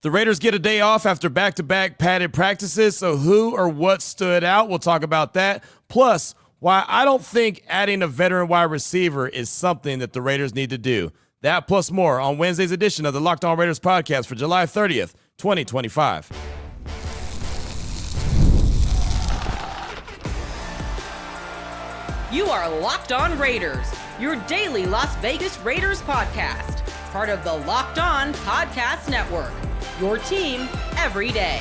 The Raiders get a day off after back-to-back padded practices, so who or what stood out? We'll talk about that. Plus, why I don't think adding a veteran wide receiver is something that the Raiders need to do. That plus more on Wednesday's edition of the Locked On Raiders podcast for July 30th, 2025. You are Locked On Raiders, your daily Las Vegas Raiders podcast. Part of the Locked On Podcast Network, your team every day.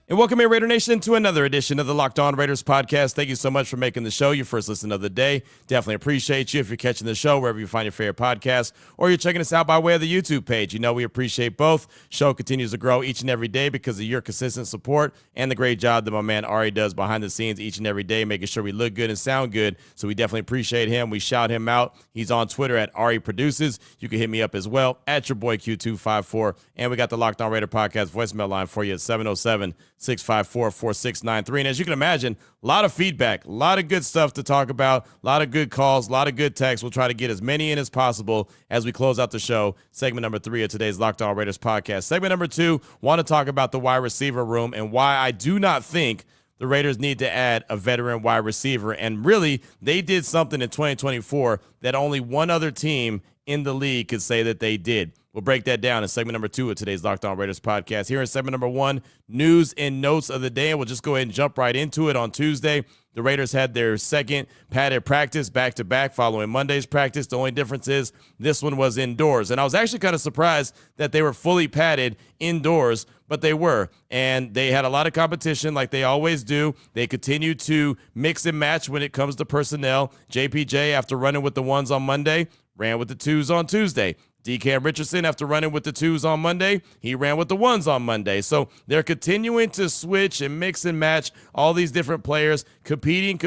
And welcome in, Raider Nation, to another edition of the Locked On Raiders podcast. Thank you so much for making the show your first listen of the day. Definitely appreciate you if you're catching the show wherever you find your favorite podcast, or you're checking us out by way of the YouTube page. You know we appreciate both. Show continues to grow each and every day because of your consistent support and the great job that my man Ari does behind the scenes each and every day, making sure we look good and sound good. So we definitely appreciate him. We shout him out. He's on Twitter at Ari Produces. You can hit me up as well at your boy Q254. And we got the Locked On Raider podcast voicemail line for you at 707-654-4693. And as you can imagine, a lot of feedback, a lot of good stuff to talk about, a lot of good calls, a lot of good texts. We'll try to get as many in as possible as we close out the show. Segment number 3 of today's Locked On Raiders podcast. Segment number 2, want to talk about the wide receiver room and why I do not think the Raiders need to add a veteran wide receiver. And really, they did something in 2024 that only one other team in the league could say that they did. We'll break that down in segment number 2 of today's Locked On Raiders podcast. Here in segment number 1, news and notes of the day. And we'll just go ahead and jump right into it. On Tuesday, the Raiders had their second padded practice back-to-back following Monday's practice. The only difference is this one was indoors. And I was actually kind of surprised that they were fully padded indoors, but they were. And they had a lot of competition like they always do. They continue to mix and match when it comes to personnel. JPJ, after running with the ones on Monday, ran with the twos on Tuesday. DK Richardson, after running with the twos on Monday, he ran with the ones on Monday. So they're continuing to switch and mix and match all these different players, competing,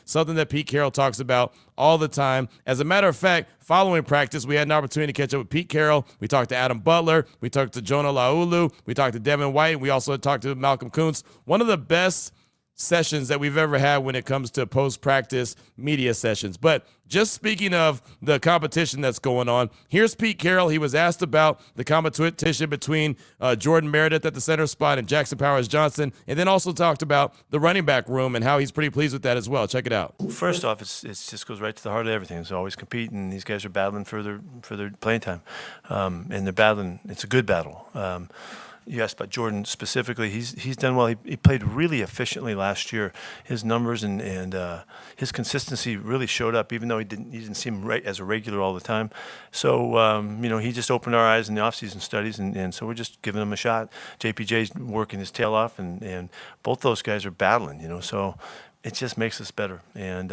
something that Pete Carroll talks about all the time. As a matter of fact, following practice, we had an opportunity to catch up with Pete Carroll. We talked to Adam Butler. We talked to Jonah Laulu. We talked to Devin White. We also talked to Malcolm Kuntz. One of the best sessions that we've ever had when it comes to post-practice media sessions. But just speaking of the competition that's going on, here's Pete Carroll. He was asked about the competition between Jordan Meredith at the center spot and Jackson Powers-Johnson, and then also talked about the running back room and how he's pretty pleased with that as well. Check it out. First off, it just goes right to the heart of everything. It's always competing. These guys are battling for their playing time, and they're battling. It's a good battle. You asked about Jordan specifically. He's done well. He played really efficiently last year. His numbers and his consistency really showed up, even though he didn't seem right as a regular all the time. So he just opened our eyes in the offseason studies, and so we're just giving him a shot. JPJ's working his tail off, and both those guys are battling. So it just makes us better. And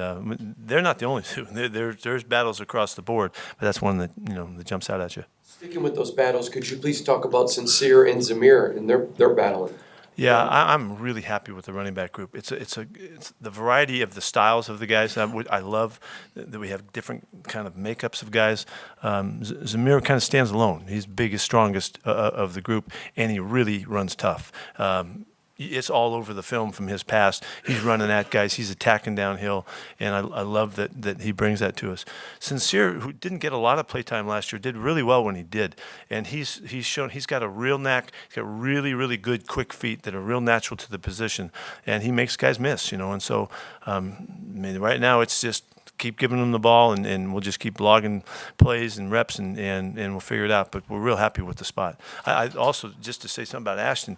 they're not the only two. There's battles across the board, but that's one that that jumps out at you. Sticking with those battles, could you please talk about Sincere and Zamir and their battling? Yeah, I'm really happy with the running back group. It's the variety of the styles of the guys. I love that we have different kind of makeups of guys. Zamir kind of stands alone. He's biggest, strongest of the group, and he really runs tough. It's all over the film from his past. He's running at guys. He's attacking downhill, and I love that he brings that to us. Sincere, who didn't get a lot of playtime last year, did really well when he did, and he's shown he's got a real knack. He's got really, really good quick feet that are real natural to the position, and he makes guys miss. And so right now it's just keep giving them the ball, and we'll just keep logging plays and reps, and we'll figure it out. But we're real happy with the spot. I also, just to say something about Ashton,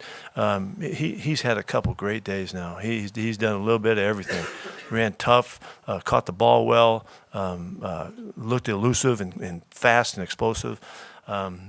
he's had a couple great days now. He's done a little bit of everything. Ran tough, caught the ball well, looked elusive and fast and explosive.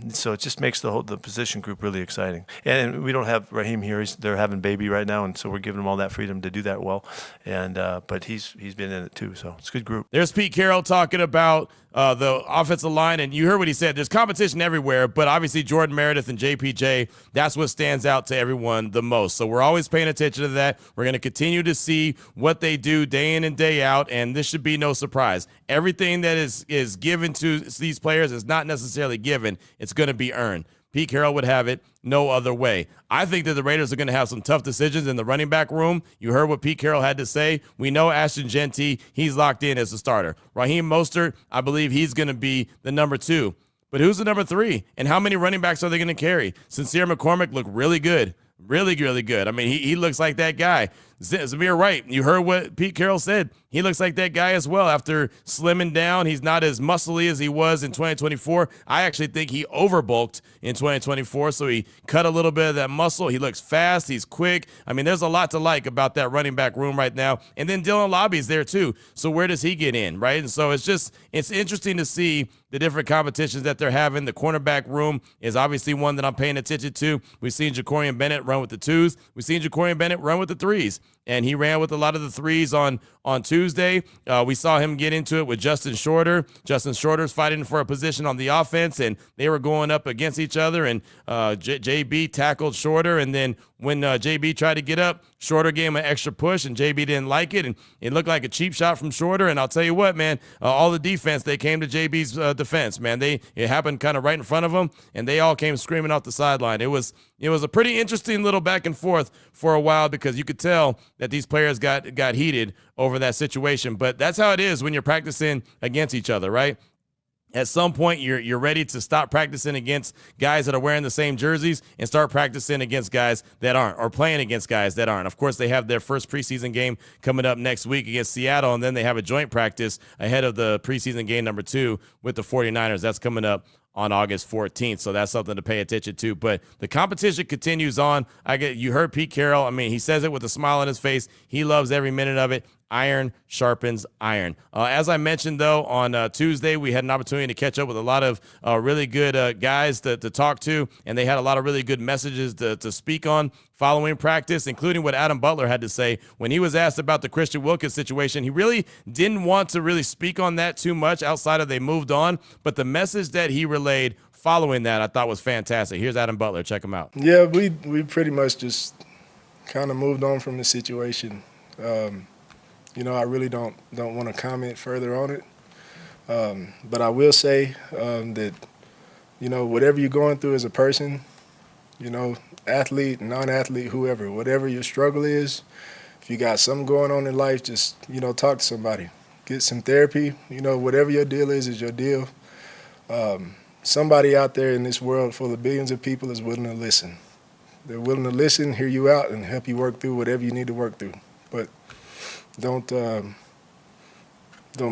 So it just makes the position group really exciting. And we don't have Raheem here. They're having baby right now, and so we're giving them all that freedom to do that well. And but he's been in it too, so it's a good group. There's Pete Carroll talking about the offensive line, and you heard what he said. There's competition everywhere, but obviously Jordan Meredith and JPJ, that's what stands out to everyone the most. So we're always paying attention to that. We're going to continue to see what they do day in and day out, and this should be no surprise. Everything that is given to these players is not necessarily given. It's going to be earned. Pete Carroll would have it no other way. I think that the Raiders are going to have some tough decisions in the running back room. You heard what Pete Carroll had to say. We know Ashton Genty, he's locked in as a starter. Raheem Mostert, I believe he's going to be the number 2. But who's the number 3? And how many running backs are they going to carry? Sincere McCormick looked really good. Really, really good. I mean, he looks like that guy. Zamir Wright, you heard what Pete Carroll said. He looks like that guy as well. After slimming down, he's not as muscly as he was in 2024. I actually think he overbulked in 2024, so he cut a little bit of that muscle. He looks fast. He's quick. I mean, there's a lot to like about that running back room right now. And then Dylan Lobby's there too. So where does he get in, right? And so it's interesting to see the different competitions that they're having. The cornerback room is obviously one that I'm paying attention to. We've seen Jacorian Bennett run with the 2s. We've seen Jacorian Bennett run with the 3s. And he ran with a lot of the 3s on Tuesday. We saw him get into it with Justin Shorter. Justin Shorter's fighting for a position on the offense, and they were going up against each other, and JB tackled Shorter, and then when JB tried to get up, Shorter gave him an extra push, and JB didn't like it, and it looked like a cheap shot from Shorter. And I'll tell you what, man, all the defense, they came to JB's defense, man. It happened kind of right in front of them, and they all came screaming off the sideline. It was a pretty interesting little back and forth for a while, because you could tell that these players got heated over that situation. But that's how it is when you're practicing against each other, right? At some point, you're ready to stop practicing against guys that are wearing the same jerseys and start practicing against guys that aren't, or playing against guys that aren't. Of course, they have their first preseason game coming up next week against Seattle, and then they have a joint practice ahead of the preseason game number 2 with the 49ers. That's coming up on August 14th, so that's something to pay attention to. But the competition continues on. You heard Pete Carroll. I mean, he says it with a smile on his face. He loves every minute of it. Iron sharpens iron. As I mentioned, though, on Tuesday, we had an opportunity to catch up with a lot of really good guys to talk to, and they had a lot of really good messages to speak on following practice, including what Adam Butler had to say. When he was asked about the Christian Wilkins situation, he really didn't want to really speak on that too much outside of they moved on, but the message that he relayed following that I thought was fantastic. Here's Adam Butler. Check him out. Yeah, we pretty much just kind of moved on from the situation. I really don't want to comment further on it. But I will say that, whatever you're going through as a person, athlete, non-athlete, whoever, whatever your struggle is, if you got something going on in life, just, talk to somebody. Get some therapy. Whatever your deal is your deal. Somebody out there in this world full of billions of people is willing to listen. They're willing to listen, hear you out, and help you work through whatever you need to work through. But don't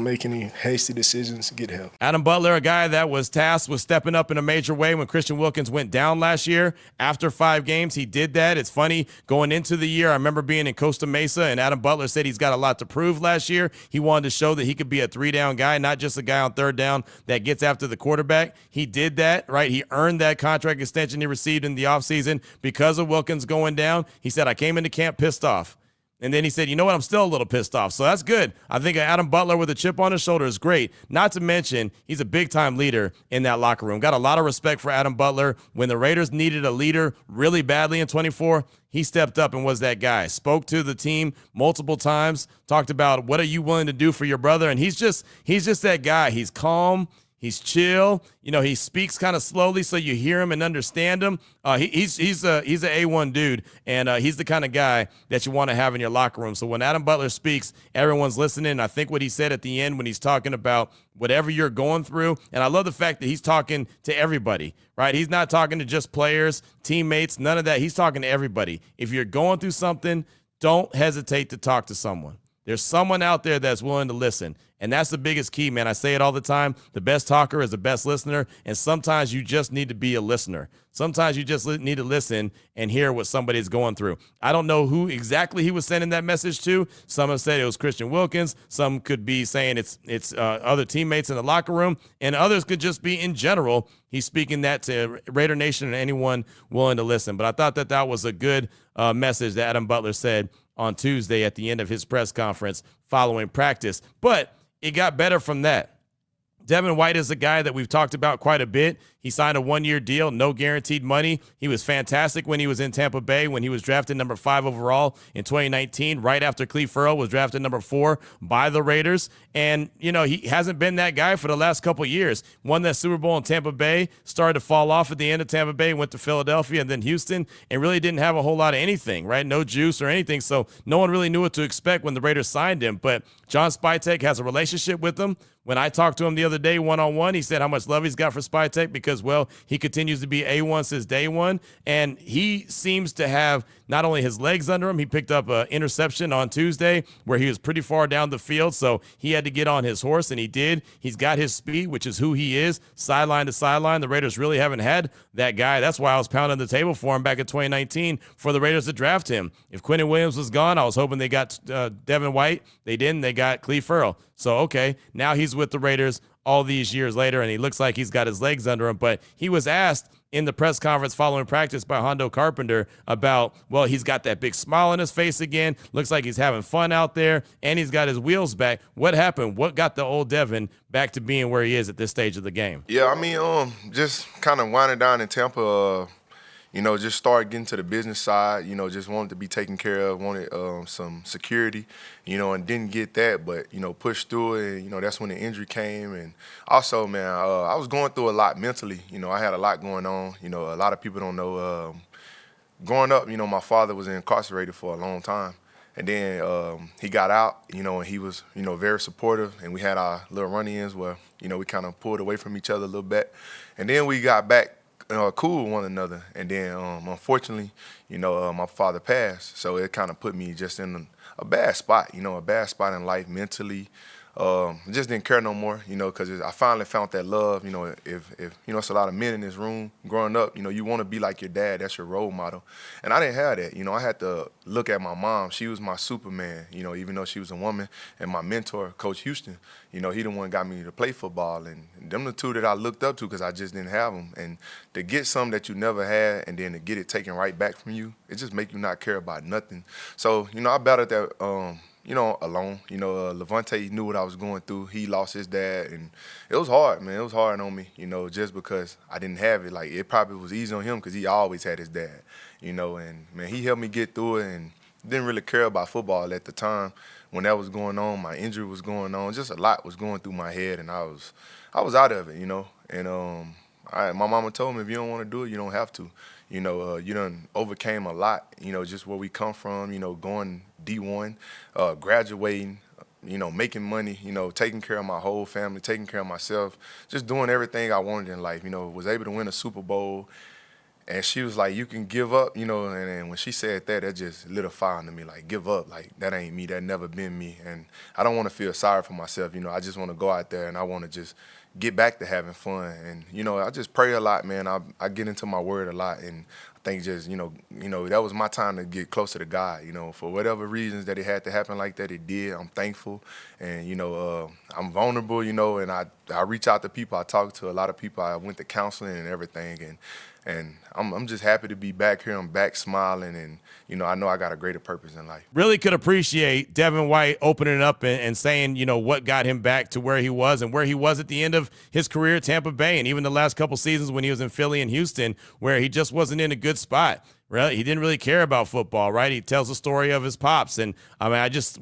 make any hasty decisions to get help. Adam Butler, a guy that was tasked with stepping up in a major way when Christian Wilkins went down last year. After 5 games, he did that. It's funny, going into the year, I remember being in Costa Mesa, and Adam Butler said he's got a lot to prove last year. He wanted to show that he could be a 3-down guy, not just a guy on 3rd down that gets after the quarterback. He did that, right? He earned that contract extension he received in the offseason because of Wilkins going down. He said, I came into camp pissed off. And then he said, you know what, I'm still a little pissed off. So that's good. I think Adam Butler with a chip on his shoulder is great. Not to mention, he's a big-time leader in that locker room. Got a lot of respect for Adam Butler. When the Raiders needed a leader really badly in 24, he stepped up and was that guy. Spoke to the team multiple times, talked about what are you willing to do for your brother. And he's just that guy. He's calm. He's chill. He speaks kind of slowly so you hear him and understand him. He's an A1 dude, and he's the kind of guy that you want to have in your locker room. So when Adam Butler speaks, everyone's listening. I think what he said at the end when he's talking about whatever you're going through, and I love the fact that he's talking to everybody, right? He's not talking to just players, teammates, none of that. He's talking to everybody. If you're going through something, don't hesitate to talk to someone. There's someone out there that's willing to listen. And that's the biggest key, man. I say it all the time. The best talker is the best listener. And sometimes you just need to be a listener. Sometimes you just need to listen and hear what somebody's going through. I don't know who exactly he was sending that message to. Some have said it was Christian Wilkins. Some could be saying it's other teammates in the locker room. And others could just be in general. He's speaking that to Raider Nation and anyone willing to listen. But I thought that was a good message that Adam Butler said on Tuesday at the end of his press conference following practice. But it got better from that. Devin White is a guy that we've talked about quite a bit. He signed a 1-year deal, no guaranteed money. He was fantastic when he was in Tampa Bay, when he was drafted number 5 overall in 2019, right after Cleve Farrell was drafted number 4 by the Raiders. And, he hasn't been that guy for the last couple of years. Won that Super Bowl in Tampa Bay, started to fall off at the end of Tampa Bay, went to Philadelphia and then Houston, and really didn't have a whole lot of anything, right? No juice or anything. So no one really knew what to expect when the Raiders signed him. But John Spytek has a relationship with him. When I talked to him the other day one-on-one, he said how much love he's got for Spytech because, well, he continues to be A1 since day one. And he seems to have not only his legs under him, he picked up an interception on Tuesday where he was pretty far down the field. So he had to get on his horse, and he did. He's got his speed, which is who he is, sideline to sideline. The Raiders really haven't had that guy. That's why I was pounding the table for him back in 2019 for the Raiders to draft him. If Quentin Williams was gone, I was hoping they got Devin White. They didn't. They got Cleve Farrell. So, okay, now he's with the Raiders all these years later, and he looks like he's got his legs under him. But he was asked in the press conference following practice by Hondo Carpenter about, well, he's got that big smile on his face again. Looks like he's having fun out there, and he's got his wheels back. What happened? What got the old Devin back to being where he is at this stage of the game? Yeah, I mean, just kind of winding down in Tampa, just started getting to the business side, just wanted to be taken care of, wanted some security, and didn't get that, but, pushed through it, and, that's when the injury came. And also, man, I was going through a lot mentally. I had a lot going on. A lot of people don't know. Growing up, my father was incarcerated for a long time. And then he got out, and he was, very supportive. And we had our little run-ins where, we kind of pulled away from each other a little bit. And then we got back cool with one another. And then, unfortunately, my father passed. So it kind of put me just in a bad spot, a bad spot in life mentally. Just didn't care no more, because I finally found that love. If it's a lot of men in this room growing up, you want to be like your dad. That's your role model. And I didn't have that. I had to look at my mom. She was my Superman, even though she was a woman. And my mentor, Coach Houston, he the one got me to play football. And them the two that I looked up to because I just didn't have them. And to get something that you never had and then to get it taken right back from you, it just make you not care about nothing. So, I battled that, alone. Levante knew what I was going through. He lost his dad, and it was hard, man. It was hard on me, just because I didn't have it. Like, it probably was easy on him because he always had his dad, and, man, he helped me get through it and didn't really care about football at the time when that was going on. My injury was going on. Just a lot was going through my head, and I was out of it, And my mama told me, if you don't want to do it, you don't have to. You done overcame a lot, just where we come from, going D1, graduating, making money, taking care of my whole family, taking care of myself, just doing everything I wanted in life, was able to win a Super Bowl. And she was like, you can give up, and when she said that, that just lit a fire under me, like, give up, like, that ain't me, that never been me. And I don't want to feel sorry for myself, I just want to go out there and I want to just get back to having fun. And, I just pray a lot, man. I get into my word a lot, and I think just, that was my time to get closer to God, for whatever reasons that it had to happen like that, it did. I'm thankful, and, I'm vulnerable, and I reach out to people. I talk to a lot of people. I went to counseling and everything, and I'm just happy to be back here. I'm back smiling, and, I know I got a greater purpose in life. Really could appreciate Devin White opening up and saying, what got him back to where he was and where he was at the end of his career at Tampa Bay, and even the last couple seasons when he was in Philly and Houston, where he just wasn't in a good spot. Really, he didn't really care about football, right? He tells the story of his pops. And, I just,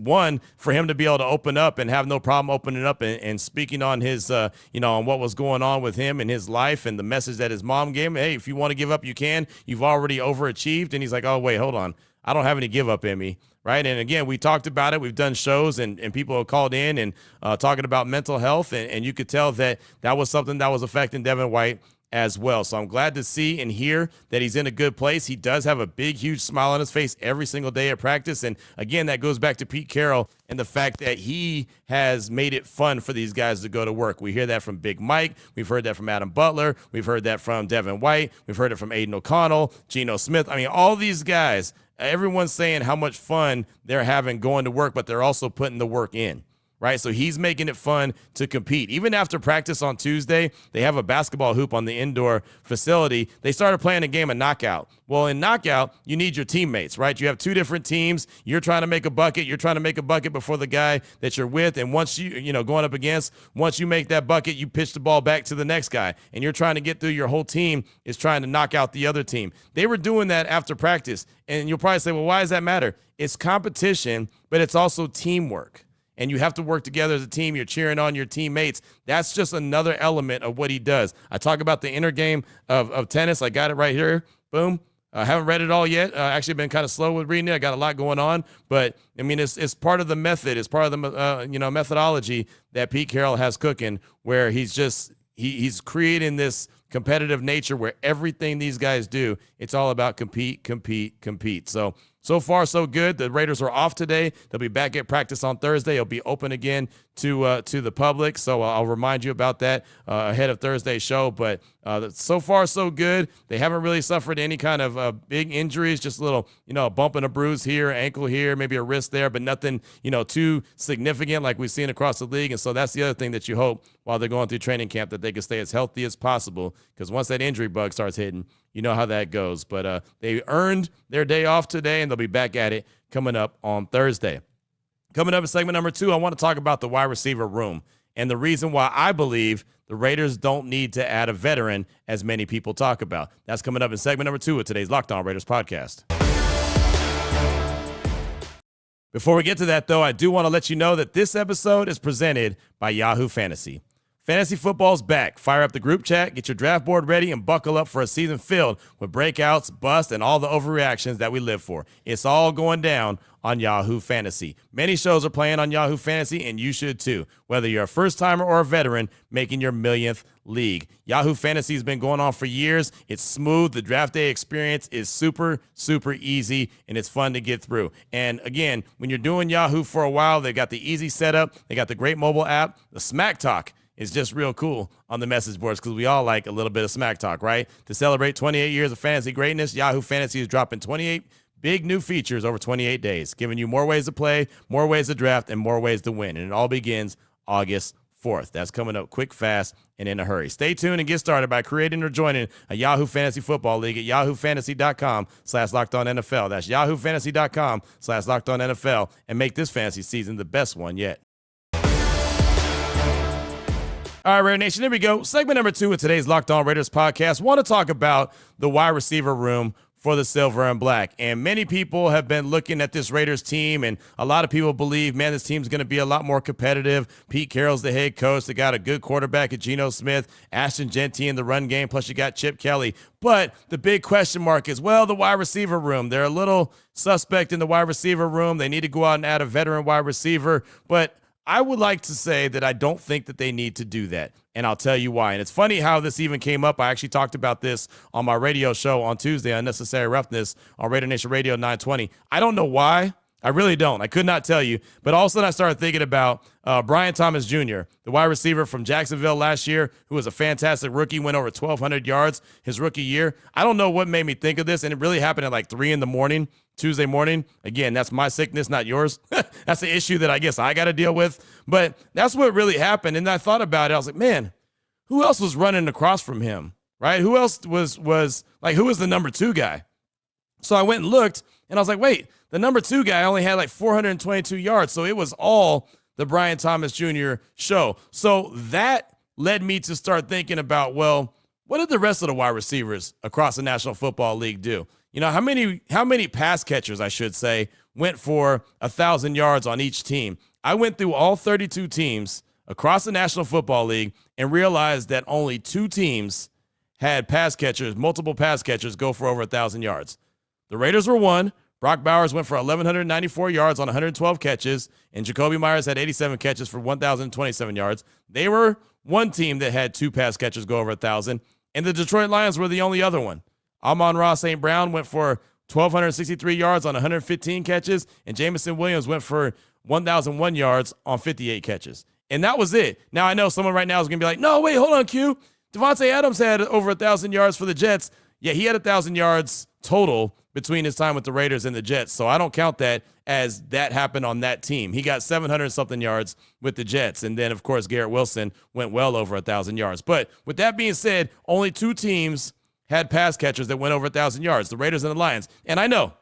for him to be able to open up and have no problem opening up and speaking on his, on what was going on with him and his life and the message that his mom gave him. Hey, if you want to give up, you can. You've already overachieved. And he's like, oh, wait, hold on. I don't have any give up in me, right? And, again, we talked about it. We've done shows, and people have called in and talking about mental health. And you could tell that was something that was affecting Devin White as well. So I'm glad to see and hear that he's in a good place. He does have a big, huge smile on his face every single day at practice. And again, that goes back to Pete Carroll and the fact that he has made it fun for these guys to go to work. We hear that from Big Mike. We've heard that from Adam Butler. We've heard that from Devin White. We've heard it from Aiden O'Connell, Geno Smith. All these guys, everyone's saying how much fun they're having going to work, but they're also putting the work in. Right, so he's making it fun to compete. Even after practice on Tuesday, they have a basketball hoop on the indoor facility. They started playing a game of knockout. Well, in knockout, you need your teammates, right? You have two different teams. You're trying to make a bucket. You're trying to make a bucket before the guy that you're with. And once going up against, once you make that bucket, you pitch the ball back to the next guy. And you're trying to get through. Your whole team is trying to knock out the other team. They were doing that after practice. And you'll probably say, well, why does that matter? It's competition, but it's also teamwork. And you have to work together as a team. You're cheering on your teammates. That's just another element of what he does. I talk about the inner game of tennis. I got it right here. Boom. I haven't read it all yet. Actually been kind of slow with reading it. I got a lot going on, but I mean, it's part of the method. It's part of the methodology that Pete Carroll has cooking, where he's creating this competitive nature where everything these guys do, it's all about compete, compete, compete. So far, so good. The Raiders are off today. They'll be back at practice on Thursday. It'll be open again to the public. So I'll remind you about that ahead of Thursday's show. But so far, so good. They haven't really suffered any kind of big injuries, just a little, a bump and a bruise here, ankle here, maybe a wrist there, but nothing, too significant like we've seen across the league. And so that's the other thing that you hope while they're going through training camp, that they can stay as healthy as possible, because once that injury bug starts hitting, you know how that goes. But they earned their day off today, and they'll be back at it coming up on Thursday. Coming up in segment number 2, I want to talk about the wide receiver room and the reason why I believe the Raiders don't need to add a veteran as many people talk about. That's coming up in segment number 2 of today's Locked On Raiders podcast. Before we get to that, though, I do want to let you know that this episode is presented by Yahoo Fantasy. Fantasy football's back. Fire up the group chat, get your draft board ready, and buckle up for a season filled with breakouts, busts, and all the overreactions that we live for. It's all going down on Yahoo Fantasy. Many shows are playing on Yahoo Fantasy, and you should too, whether you're a first-timer or a veteran making your millionth league. Yahoo Fantasy has been going on for years. It's smooth. The draft day experience is super, super easy, and it's fun to get through. And again, when you're doing Yahoo for a while, they've got the easy setup. They got the great mobile app. The Smack Talk is just real cool on the message boards, because we all like a little bit of smack talk, right? To celebrate 28 years of fantasy greatness, Yahoo Fantasy is dropping 28 big new features over 28 days, giving you more ways to play, more ways to draft, and more ways to win. And it all begins August 4th. That's coming up quick, fast, and in a hurry. Stay tuned and get started by creating or joining a Yahoo Fantasy Football League at yahoofantasy.com/LockedOnNFL. That's yahoofantasy.com/LockedOnNFL, and make this fantasy season the best one yet. All right, Raider Nation, here we go. Segment number 2 of today's Locked On Raiders podcast. Want to talk about the wide receiver room for the Silver and Black. And many people have been looking at this Raiders team, and a lot of people believe, man, this team's going to be a lot more competitive. Pete Carroll's the head coach. They got a good quarterback at Geno Smith, Ashton Genty in the run game, plus you got Chip Kelly. But the big question mark is, well, the wide receiver room. They're a little suspect in the wide receiver room. They need to go out and add a veteran wide receiver. But I would like to say that I don't think that they need to do that, and I'll tell you why. And it's funny how this even came up. I actually talked about this on my radio show on Tuesday, Unnecessary Roughness, on Raider Nation Radio 920. I don't know why. I really don't. I could not tell you. But all of a sudden I started thinking about Brian Thomas Jr., the wide receiver from Jacksonville last year, who was a fantastic rookie, went over 1,200 yards his rookie year. I don't know what made me think of this, and it really happened at like 3 in the morning, Tuesday morning. Again, that's my sickness, not yours. That's the issue that I guess I got to deal with. But that's what really happened. And I thought about it. I was like, man, who else was running across from him, right? Who else was like, who was the number 2 guy? So I went and looked, and I was like, wait, the number 2 guy only had like 422 yards. So it was all the Brian Thomas Jr. show. So that led me to start thinking about, well, what did the rest of the wide receivers across the National Football League do? How many pass catchers, I should say, went for 1,000 yards on each team? I went through all 32 teams across the National Football League and realized that only 2 teams had pass catchers, multiple pass catchers, go for over 1,000 yards. The Raiders were one. Brock Bowers went for 1,194 yards on 112 catches, and Jacoby Myers had 87 catches for 1,027 yards. They were one team that had 2 pass catchers go over 1,000, and the Detroit Lions were the only other one. Amon-Ra St. Brown went for 1,263 yards on 115 catches, and Jamison Williams went for 1,001 yards on 58 catches. And that was it. Now, I know someone right now is going to be like, no, wait, hold on, Q. Devontae Adams had over 1,000 yards for the Jets. Yeah, he had 1,000 yards total between his time with the Raiders and the Jets. So I don't count that as that happened on that team. He got 700-something yards with the Jets. And then, of course, Garrett Wilson went well over 1,000 yards. But with that being said, only 2 teams had pass catchers that went over 1,000 yards, the Raiders and the Lions. And I know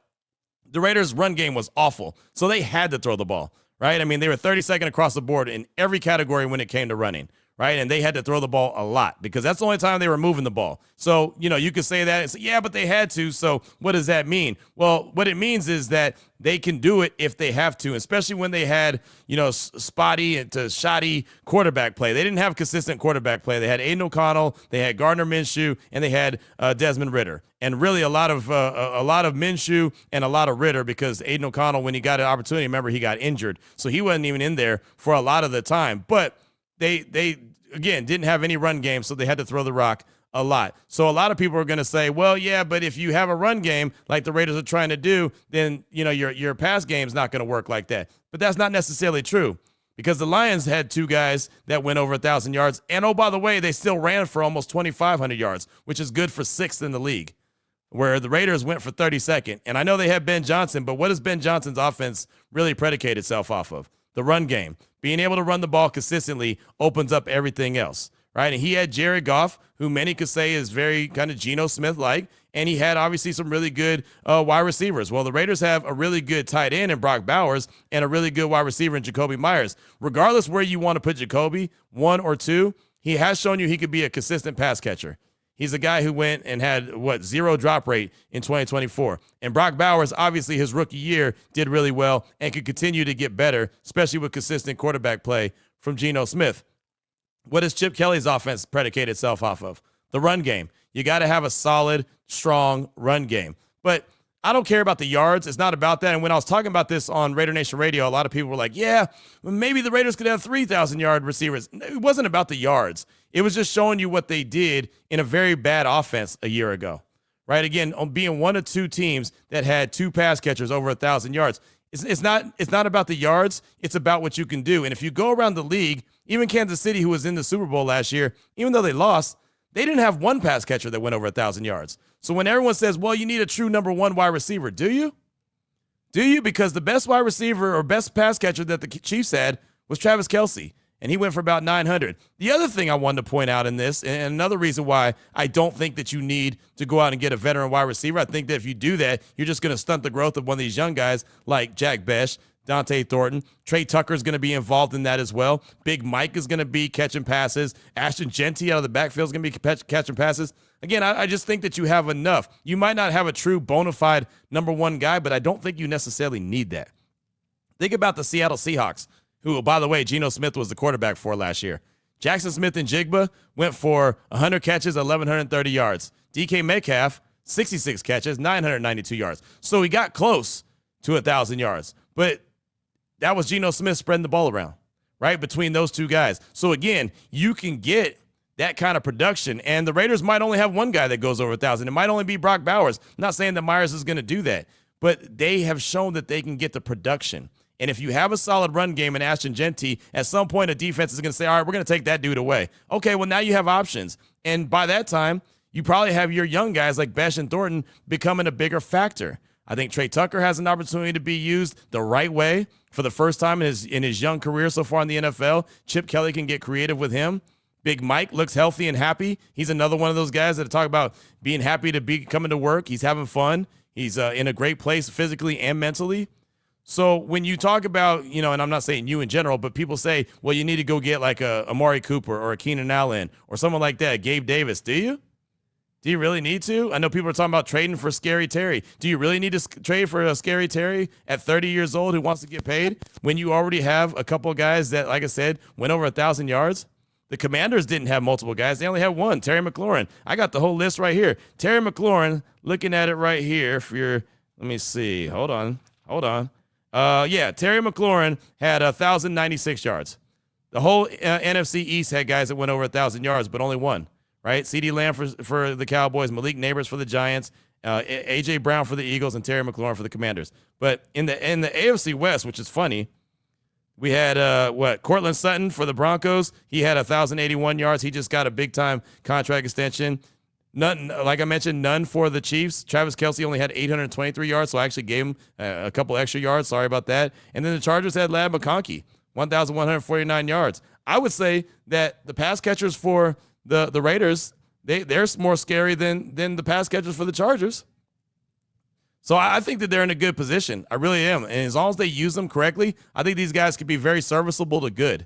the Raiders' run game was awful, so they had to throw the ball, right? I mean, they were 32nd across the board in every category when it came to running. right? And they had to throw the ball a lot because that's the only time they were moving the ball. So, you could say that and say, yeah, but they had to. So what does that mean? Well, what it means is that they can do it if they have to, especially when they had, spotty to shoddy quarterback play. They didn't have consistent quarterback play. They had Aiden O'Connell, they had Gardner Minshew, and they had Desmond Ridder. And really a lot of Minshew and a lot of Ridder because Aiden O'Connell, when he got an opportunity, remember he got injured. So he wasn't even in there for a lot of the time. But they again, didn't have any run game, so they had to throw the rock a lot. So a lot of people are going to say, well, yeah, but if you have a run game like the Raiders are trying to do, then, your pass game is not going to work like that. But that's not necessarily true because the Lions had two guys that went over 1,000 yards. And, oh, by the way, they still ran for almost 2,500 yards, which is good for 6th in the league, where the Raiders went for 32nd. And I know they have Ben Johnson, but what does Ben Johnson's offense really predicate itself off of? The run game. Being able to run the ball consistently opens up everything else, right? And he had Jared Goff, who many could say is very kind of Geno Smith-like, and he had obviously some really good wide receivers. Well, the Raiders have a really good tight end in Brock Bowers and a really good wide receiver in Jacoby Myers. Regardless where you want to put Jacoby, 1 or 2, he has shown you he could be a consistent pass catcher. He's a guy who went and had, 0 drop rate in 2024. And Brock Bowers, obviously his rookie year, did really well and could continue to get better, especially with consistent quarterback play from Geno Smith. What does Chip Kelly's offense predicate itself off of? The run game. You got to have a solid, strong run game. But I don't care about the yards. It's not about that. And when I was talking about this on Raider Nation Radio, a lot of people were like, yeah, maybe the Raiders could have 3,000-yard receivers. It wasn't about the yards. It was just showing you what they did in a very bad offense a year ago, right? Again, on being one of 2 teams that had 2 pass catchers over 1,000 yards. It's not about the yards. It's about what you can do. And if you go around the league, even Kansas City, who was in the Super Bowl last year, even though they lost, they didn't have one pass catcher that went over 1,000 yards. So when everyone says, well, you need a true number 1 wide receiver, do you? Do you? Because the best wide receiver or best pass catcher that the Chiefs had was Travis Kelce, and he went for about 900. The other thing I wanted to point out in this, and another reason why I don't think that you need to go out and get a veteran wide receiver, I think that if you do that, you're just going to stunt the growth of one of these young guys like Jack Besh, Dante Thornton. Trey Tucker is going to be involved in that as well. Big Mike is going to be catching passes. Ashton Genty out of the backfield is going to be catching passes. Again, I just think that you have enough. You might not have a true bona fide number 1 guy, but I don't think you necessarily need that. Think about the Seattle Seahawks, who, by the way, Geno Smith was the quarterback for last year. Jackson Smith and Jigba went for 100 catches, 1,130 yards. DK Metcalf, 66 catches, 992 yards. So he got close to 1,000 yards. But that was Geno Smith spreading the ball around, right, between those 2 guys. So, again, you can get that kind of production, and the Raiders might only have 1 guy that goes over 1,000. It might only be Brock Bowers. I'm not saying that Myers is going to do that, but they have shown that they can get the production. And if you have a solid run game in Ashton Genty, at some point a defense is going to say, all right, we're going to take that dude away. Okay, well, now you have options. And by that time, you probably have your young guys like Besh and Thornton becoming a bigger factor. I think Trey Tucker has an opportunity to be used the right way for the first time in his young career so far in the NFL. Chip Kelly can get creative with him. Big Mike looks healthy and happy. He's another one of those guys that talk about being happy to be coming to work. He's having fun. He's in a great place physically and mentally. So when you talk about, and I'm not saying you in general, but people say, well, you need to go get like a Amari Cooper or a Keenan Allen or someone like that, Gabe Davis. Do you? Do you really need to? I know people are talking about trading for Scary Terry. Do you really need to trade for a Scary Terry at 30 years old who wants to get paid when you already have a couple of guys that, like I said, went over 1,000 yards? The Commanders didn't have multiple guys. They only had 1, Terry McLaurin. I got the whole list right here. Terry McLaurin, looking at it right here for your, let me see. Hold on. Terry McLaurin had 1,096 yards. The whole NFC East had guys that went over 1,000 yards, but only 1, right? CeeDee Lamb for the Cowboys, Malik Neighbors for the Giants, A.J. Brown for the Eagles, and Terry McLaurin for the Commanders. But in the AFC West, which is funny, we had, Cortland Sutton for the Broncos. He had 1,081 yards. He just got a big-time contract extension. None, like I mentioned, none for the Chiefs. Travis Kelce only had 823 yards, so I actually gave him a couple extra yards. Sorry about that. And then the Chargers had Lad McConkey, 1,149 yards. I would say that the pass catchers for the Raiders, they're more scary than the pass catchers for the Chargers. So I think that they're in a good position. I really am. And as long as they use them correctly, I think these guys could be very serviceable to good.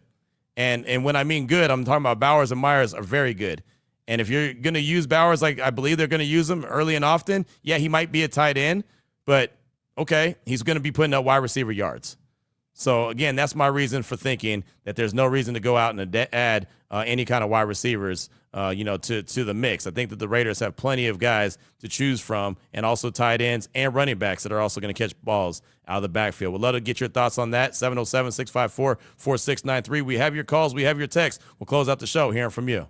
And when I mean good, I'm talking about Bowers and Myers are very good. And if you're going to use Bowers like I believe they're going to use him early and often, yeah, he might be a tight end, but okay, he's going to be putting up wide receiver yards. So, again, that's my reason for thinking that there's no reason to go out and add any kind of wide receivers, to the mix. I think that the Raiders have plenty of guys to choose from, and also tight ends and running backs that are also going to catch balls out of the backfield. We'd love to get your thoughts on that. 707-654-4693. We have your calls. We have your texts. We'll close out the show hearing from you.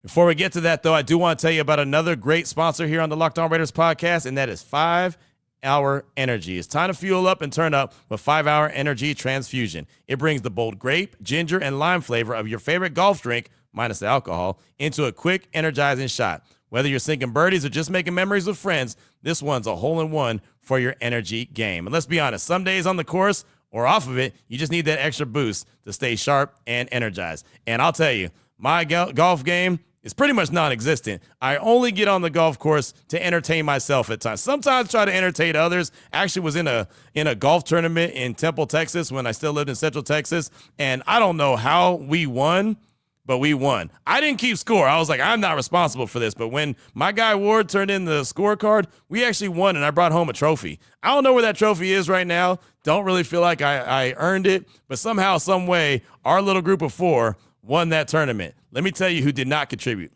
Before we get to that, though, I do want to tell you about another great sponsor here on the Locked On Raiders podcast, and that is 5 Hour Energy. It's time to fuel up and turn up with 5 Hour Energy Transfusion. It brings the bold grape, ginger, and lime flavor of your favorite golf drink, minus the alcohol, into a quick, energizing shot. Whether you're sinking birdies or just making memories with friends, this one's a hole-in-one for your energy game. And let's be honest, some days on the course or off of it, you just need that extra boost to stay sharp and energized. And I'll tell you, my golf game is pretty much non-existent. I only get on the golf course to entertain myself at times. Sometimes try to entertain others. Actually was in a golf tournament in Temple, Texas when I still lived in Central Texas, and I don't know how we won, but we won. I didn't keep score. I was like, I'm not responsible for this. But when my guy Ward turned in the scorecard, we actually won, and I brought home a trophy. I don't know where that trophy is right now. Don't really feel like I earned it, but somehow, some way, our little group of 4 won that tournament. Let me tell you who did not contribute.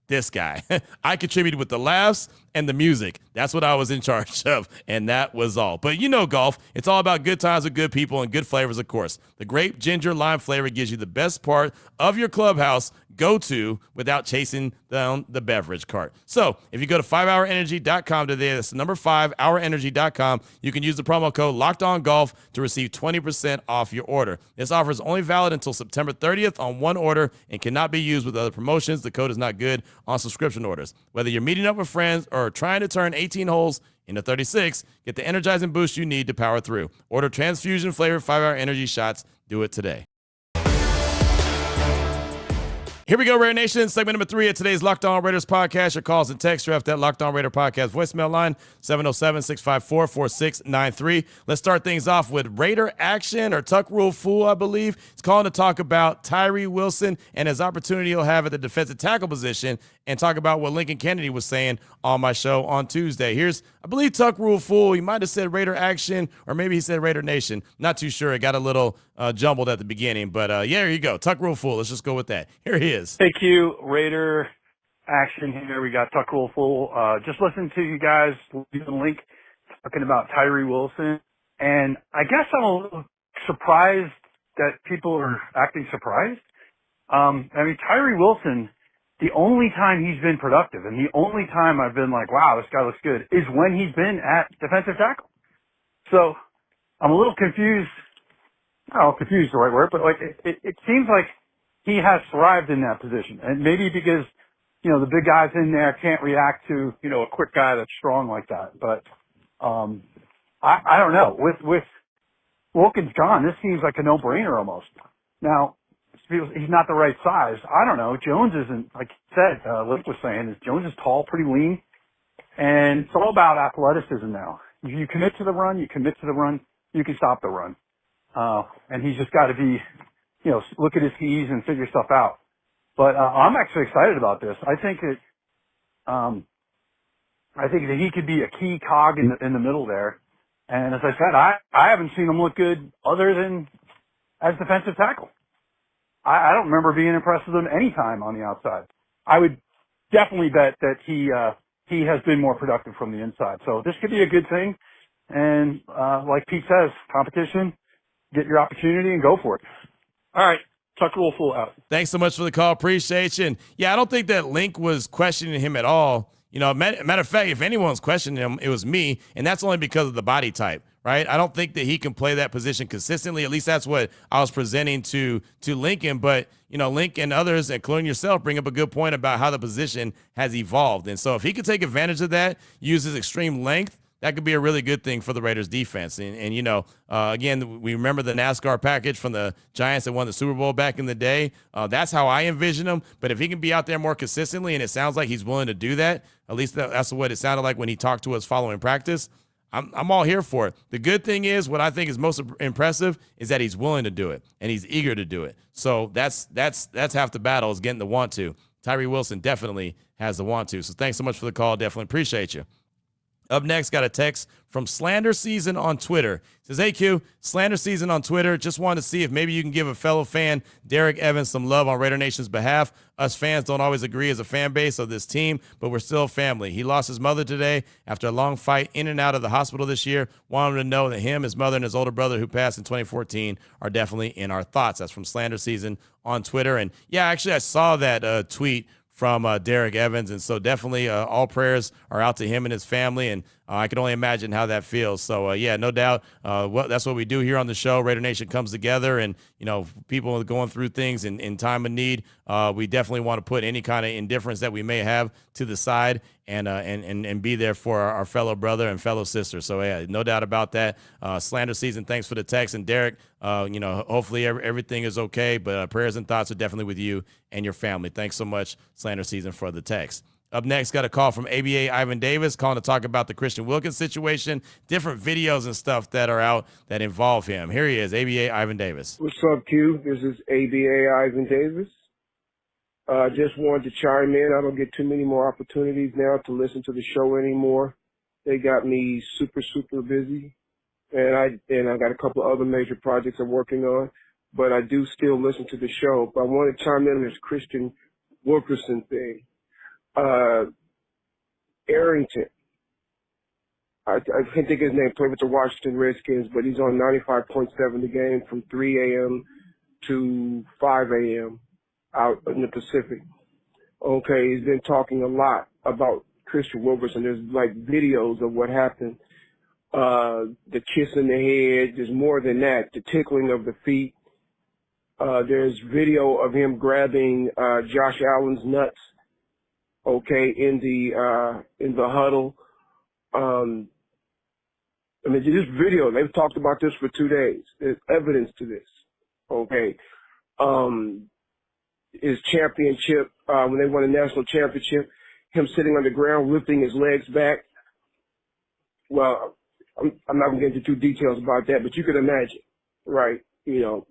This guy. I contributed with the laughs and the music. That's what I was in charge of, and that was all. But you know golf, it's all about good times with good people and good flavors, of course. The grape, ginger, lime flavor gives you the best part of your clubhouse go-to without chasing down the beverage cart. So if you go to 5hourenergy.com today, that's the number 5hourenergy.com, you can use the promo code LOCKEDONGOLF to receive 20% off your order. This offer is only valid until September 30th on one order and cannot be used with other promotions. The code is not good on subscription orders. Whether you're meeting up with friends or trying to turn 18 holes into 36, get the energizing boost you need to power through. Order transfusion flavored 5-Hour Energy shots. Do it today. Here we go, Raider Nation. Segment number 3 of today's Locked On Raiders podcast. Your calls and text draft that Locked On Raider podcast voicemail line, 707-654-4693. Let's start things off with Raider action, or Tuck Rule Fool, I believe. It's calling to talk about Tyree Wilson and his opportunity he'll have at the defensive tackle position, and talk about what Lincoln Kennedy was saying on my show on Tuesday. Here's, I believe, Tuck Rule Fool. He might have said Raider action, or maybe he said Raider Nation. Not too sure. It got a little jumbled at the beginning, but yeah, here you go. Tuck Rule Fool. Let's just go with that. Here he is. Thank you, Raider action here. We got Tuck Rule Fool. Just listen to you guys leave the link talking about Tyree Wilson, and I guess I'm a little surprised that people are acting surprised. I mean, Tyree Wilson, the only time he's been productive and the only time I've been like, wow, this guy looks good, is when he's been at defensive tackle. So I'm a little confused. I don't know, confused is the right word, but like it seems like he has thrived in that position. And maybe because, you know, the big guys in there can't react to, you know, a quick guy that's strong like that. But I don't know. With Wilkins gone, this seems like a no-brainer almost. Now, he's not the right size. I don't know. Jones isn't, like you said, Lick was saying, Jones is tall, pretty lean, and it's all about athleticism now. If you commit to the run, you can stop the run. And he's just got to be, you know, look at his keys and figure stuff out. But I'm actually excited about this. I think that he could be a key cog in the middle there. And as I said, I haven't seen him look good other than as defensive tackle. I don't remember being impressed with him any time on the outside. I would definitely bet that he has been more productive from the inside. So this could be a good thing. And like Pete says, competition, get your opportunity and go for it. All right. Tuck Rule Fool out. Thanks so much for the call. Appreciate you. And yeah, I don't think that Link was questioning him at all. You know, matter of fact, if anyone's questioning him, it was me, and that's only because of the body type, right? I don't think that he can play that position consistently. At least that's what I was presenting to Lincoln. But, you know, Link and others, including yourself, bring up a good point about how the position has evolved. And so if he could take advantage of that, use his extreme length, that could be a really good thing for the Raiders defense. And you know, again, we remember the NASCAR package from the Giants that won the Super Bowl back in the day. That's how I envision him. But if he can be out there more consistently, and it sounds like he's willing to do that, at least that's what it sounded like when he talked to us following practice, I'm all here for it. The good thing is, what I think is most impressive is that he's willing to do it and he's eager to do it. So that's half the battle, is getting the want to. Tyree Wilson definitely has the want to. So thanks so much for the call. Definitely appreciate you. Up next, got a text from Slander Season on Twitter. It says, hey, Q, Slander Season on Twitter. Just wanted to see if maybe you can give a fellow fan, Derek Evans, some love on Raider Nation's behalf. Us fans don't always agree as a fan base of this team, but we're still family. He lost his mother today after a long fight in and out of the hospital this year. Wanted to know that him, his mother, and his older brother who passed in 2014 are definitely in our thoughts. That's from Slander Season on Twitter. And, yeah, actually, I saw that tweet from Derek Evans, and so definitely all prayers are out to him and his family, and I can only imagine how that feels. So, yeah, no doubt that's what we do here on the show. Raider Nation comes together, and, you know, people are going through things in time of need. We definitely want to put any kind of indifference that we may have to the side and be there for our fellow brother and fellow sister. So, yeah, no doubt about that. Slander Season, thanks for the text. And, Derek, you know, hopefully everything is okay, but prayers and thoughts are definitely with you and your family. Thanks so much, Slander Season, for the text. Up next, got a call from ABA Ivan Davis calling to talk about the Christian Wilkins situation, different videos and stuff that are out that involve him. Here he is, ABA Ivan Davis. What's up, Q? This is ABA Ivan Davis. Just wanted to chime in. I don't get too many more opportunities now to listen to the show anymore. They got me super, super busy. And I got a couple of other major projects I'm working on, but I do still listen to the show. But I want to chime in on this Christian Wilkerson thing. Arrington, I can't think of his name, played with the Washington Redskins, but he's on 95.7 the game from 3 a.m. to 5 a.m. out in the Pacific. Okay, he's been talking a lot about Christian Wilkerson. There's like videos of what happened. The kiss in the head, there's more than that, the tickling of the feet. There's video of him grabbing Josh Allen's nuts, okay, in the huddle. I mean, this video, they've talked about this for 2 days. There's evidence to this, okay. His championship, when they won a national championship, him sitting on the ground, lifting his legs back. Well, I'm not going to get into too details about that, but you can imagine, right? You know,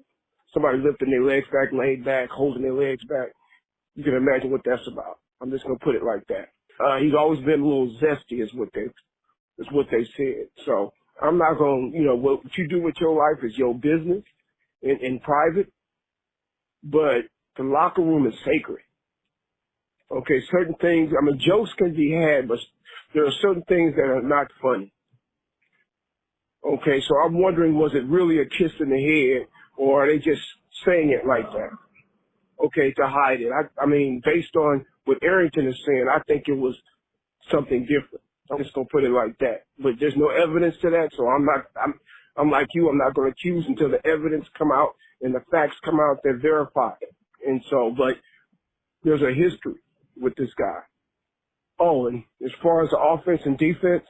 somebody lifting their legs back, laid back, holding their legs back. You can imagine what that's about. I'm just going to put it like that. He's always been a little zesty is what they said. So I'm not going to, you know, what you do with your life is your business in private, but the locker room is sacred. Okay, certain things, I mean, jokes can be had, but there are certain things that are not funny. Okay, so I'm wondering, was it really a kiss in the head, or are they just saying it like that? Okay, to hide it. I mean, based on what Arrington is saying, I think it was something different. I'm just gonna put it like that. But there's no evidence to that, so I'm like you. I'm not gonna accuse until the evidence come out and the facts come out that verify it. And so, but there's a history with this guy. Oh, and as far as the offense and defense,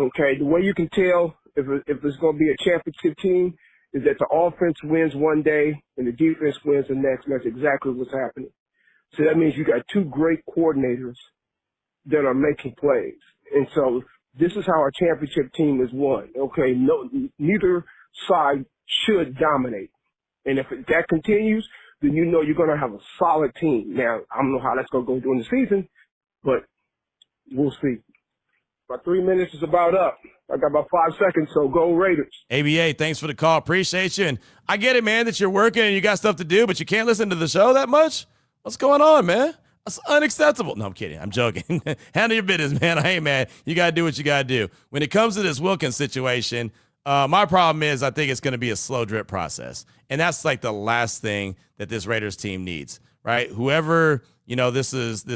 okay, the way you can tell if it's going to be a championship team is that the offense wins one day and the defense wins the next, and that's exactly what's happening. So that means you got two great coordinators that are making plays. And so this is how a championship team is won. Okay, neither side should dominate. And if that continues, then you know you're going to have a solid team. Now, I don't know how that's going to go during the season, but we'll see. My 3 minutes is about up. I got about 5 seconds, so go Raiders. ABA, thanks for the call. Appreciate you. And I get it, man, that you're working and you got stuff to do, but you can't listen to the show that much? What's going on, man? That's unacceptable. No, I'm kidding. I'm joking. Handle your business, man. Hey, man, you got to do what you got to do. When it comes to this Wilkins situation, my problem is I think it's going to be a slow drip process. And that's like the last thing that this Raiders team needs, right? Whoever, you know, this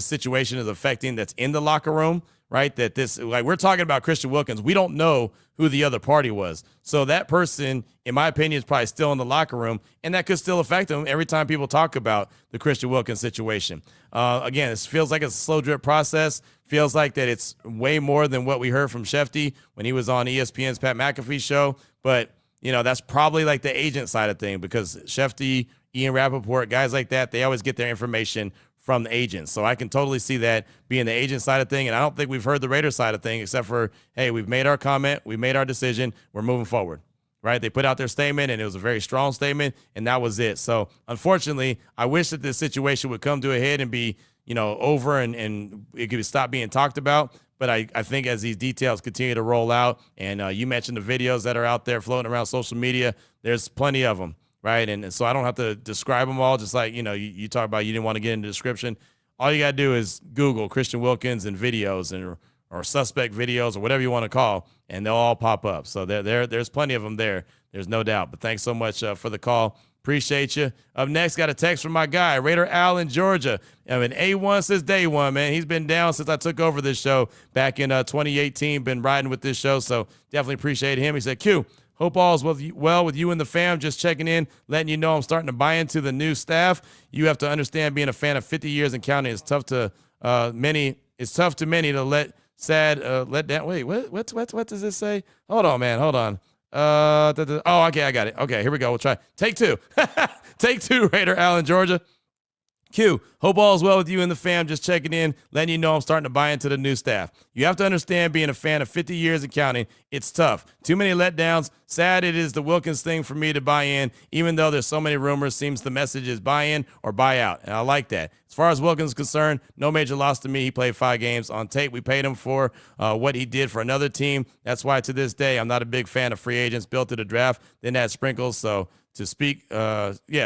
situation is affecting that's in the locker room, right? That this, like, we're talking about Christian Wilkins. We don't know who the other party was. So that person, in my opinion, is probably still in the locker room, and that could still affect them every time people talk about the Christian Wilkins situation. Again, it feels like it's a slow drip process. Feels like that it's way more than what we heard from Shefty when he was on ESPN's Pat McAfee show. But, you know, that's probably like the agent side of thing, because Shefty, Ian Rappaport, guys like that, they always get their information from the agents. So I can totally see that being the agent side of thing. And I don't think we've heard the Raiders side of thing except for, hey, we've made our comment, we made our decision, we're moving forward. Right? They put out their statement, and it was a very strong statement, and that was it. So unfortunately, I wish that this situation would come to a head and be, over and it could stop being talked about. But I think as these details continue to roll out, and you mentioned the videos that are out there floating around social media, there's plenty of them. Right. And so I don't have to describe them all. Just like, you talk about you didn't want to get into the description. All you got to do is Google Christian Wilkins and videos or suspect videos or whatever you want to call, and they'll all pop up. So there's plenty of them there. There's no doubt. But thanks so much for the call. Appreciate you. Up next, got a text from my guy, Raider Al in Georgia. A1 since day one, man. He's been down since I took over this show back in 2018. Been riding with this show, so definitely appreciate him. He said, Q, hope all is well with you and the fam. Just checking in, letting you know I'm starting to buy into the new staff. You have to understand being a fan of 50 years and counting is tough to many. It's tough to many to let down. Wait, what does this say? Hold on, man. Hold on. Okay, I got it. Okay, here we go. We'll try. Take two. Take two, Raider Allen, Georgia. Q, hope all is well with you and the fam. Just checking in, letting you know I'm starting to buy into the new staff. You have to understand being a fan of 50 years and counting, it's tough. Too many letdowns. Sad it is the Wilkins thing for me to buy in, even though there's so many rumors. Seems the message is buy in or buy out, and I like that. As far as Wilkins is concerned, no major loss to me. He played 5 games on tape. We paid him for what he did for another team. That's why to this day I'm not a big fan of free agents built to the draft. Then had sprinkles, so to speak,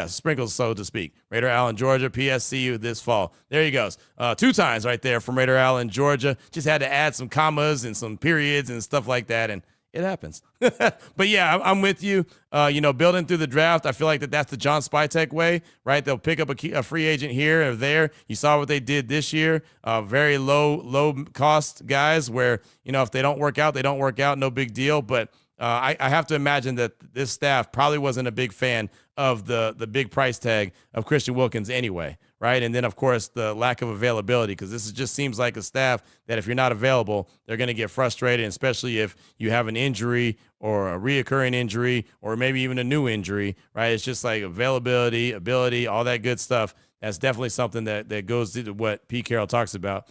sprinkles, so to speak. Raider Allen, Georgia, PSCU this fall. There he goes. 2 times right there from Raider Allen, Georgia. Just had to add some commas and some periods and stuff like that, and it happens. But yeah, I'm with you. Building through the draft, I feel like that's the John Spytek way, right? They'll pick up a free agent here or there. You saw what they did this year. Very low cost guys where, if they don't work out, they don't work out. No big deal. But I have to imagine that this staff probably wasn't a big fan of the big price tag of Christian Wilkins anyway, right? And then, of course, the lack of availability, because just seems like a staff that if you're not available, they're going to get frustrated, especially if you have an injury or a reoccurring injury or maybe even a new injury, right? It's just like availability, ability, all that good stuff. That's definitely something that goes to what Pete Carroll talks about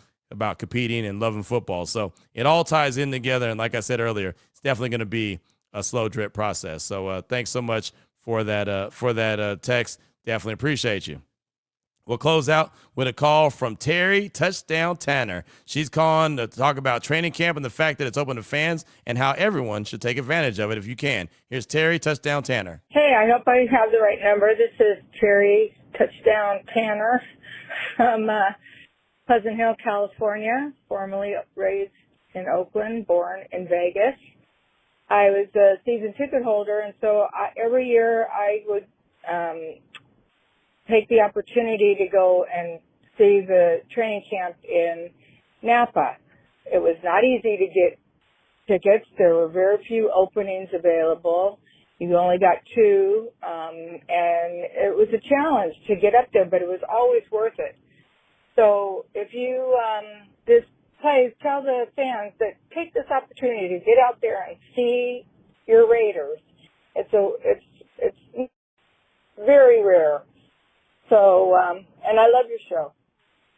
competing and loving football. So it all ties in together. And like I said earlier, it's definitely going to be a slow drip process. So thanks so much for that text. Definitely appreciate you. We'll close out with a call from Terry Touchdown Tanner. She's calling to talk about training camp and the fact that it's open to fans and how everyone should take advantage of it if you can. Here's Terry Touchdown Tanner. Hey, I hope I have the right number. This is Terry Touchdown Tanner from Pleasant Hill, California, formerly raised in Oakland, born in Vegas. I was a season ticket holder, and so every year I would take the opportunity to go and see the training camp in Napa. It was not easy to get tickets. There were very few openings available. You only got 2, and it was a challenge to get up there, but it was always worth it. So if you tell the fans that take this opportunity to get out there and see your Raiders. It's very rare. So and I love your show.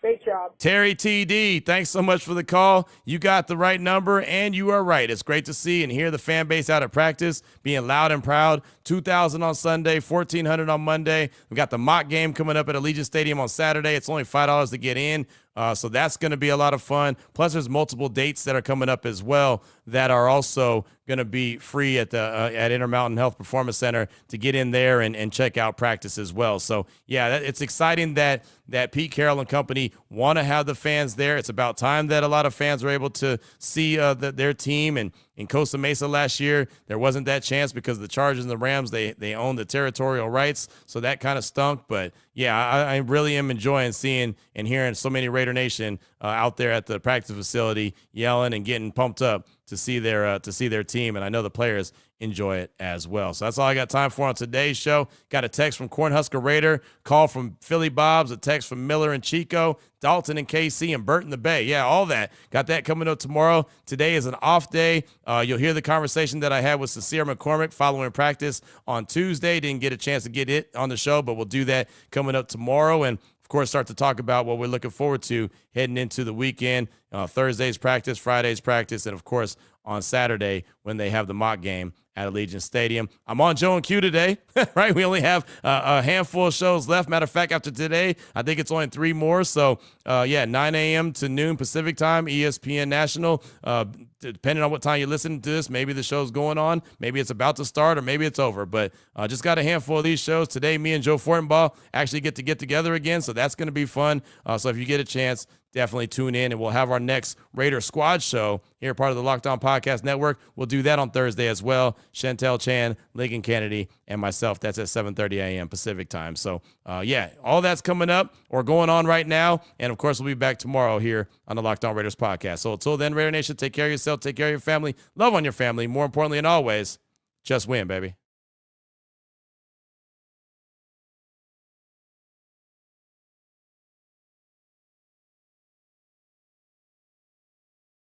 Great job. Terry TD, thanks so much for the call. You got the right number, and you are right. It's great to see and hear the fan base out at practice, being loud and proud. 2,000 on Sunday, 1,400 on Monday. We got the mock game coming up at Allegiant Stadium on Saturday. It's only $5 to get in. So that's going to be a lot of fun. Plus, there's multiple dates that are coming up as well that are also going to be free at the at Intermountain Health Performance Center to get in there and check out practice as well. So, yeah, it's exciting that Pete Carroll and company want to have the fans there. It's about time that a lot of fans were able to see their team. And in Costa Mesa last year, there wasn't that chance because the Chargers and the Rams, they own the territorial rights. So that kind of stunk. But, yeah, I really am enjoying seeing and hearing so many Raider Nation out there at the practice facility yelling and getting pumped up to see their team. And I know the players enjoy it as well. So that's all I got time for on today's show. Got a text from Cornhusker Raider, call from Philly Bob's, a text from Miller and Chico, Dalton and KC, and Burt in the Bay. Yeah, all that. Got that coming up tomorrow. Today is an off day. You'll hear the conversation that I had with Sincere McCormick following practice on Tuesday. Didn't get a chance to get it on the show, but we'll do that coming up tomorrow. And of course, start to talk about what we're looking forward to heading into the weekend. Thursday's practice, Friday's practice, and, of course, on Saturday when they have the mock game at Allegiant Stadium. I'm on Joe and Q today, right? We only have a handful of shows left. Matter of fact, after today, I think it's only 3 more. So, 9 a.m. to noon Pacific time, ESPN National. Depending on what time you're listening to this, maybe the show's going on, maybe it's about to start, or maybe it's over. But just got a handful of these shows. Today, me and Joe Fortenbaugh actually get together again, so that's going to be fun. So if you get a chance, definitely tune in, and we'll have our next Raider Squad show here, part of the Locked On Podcast Network. We'll do that on Thursday as well. Chantel Chan, Lincoln Kennedy, and myself. That's at 7:30 a.m. Pacific time. So, all that's coming up or going on right now. And, of course, we'll be back tomorrow here on the Locked On Raiders podcast. So, until then, Raider Nation, take care of yourself, take care of your family, love on your family. More importantly, and always, just win, baby.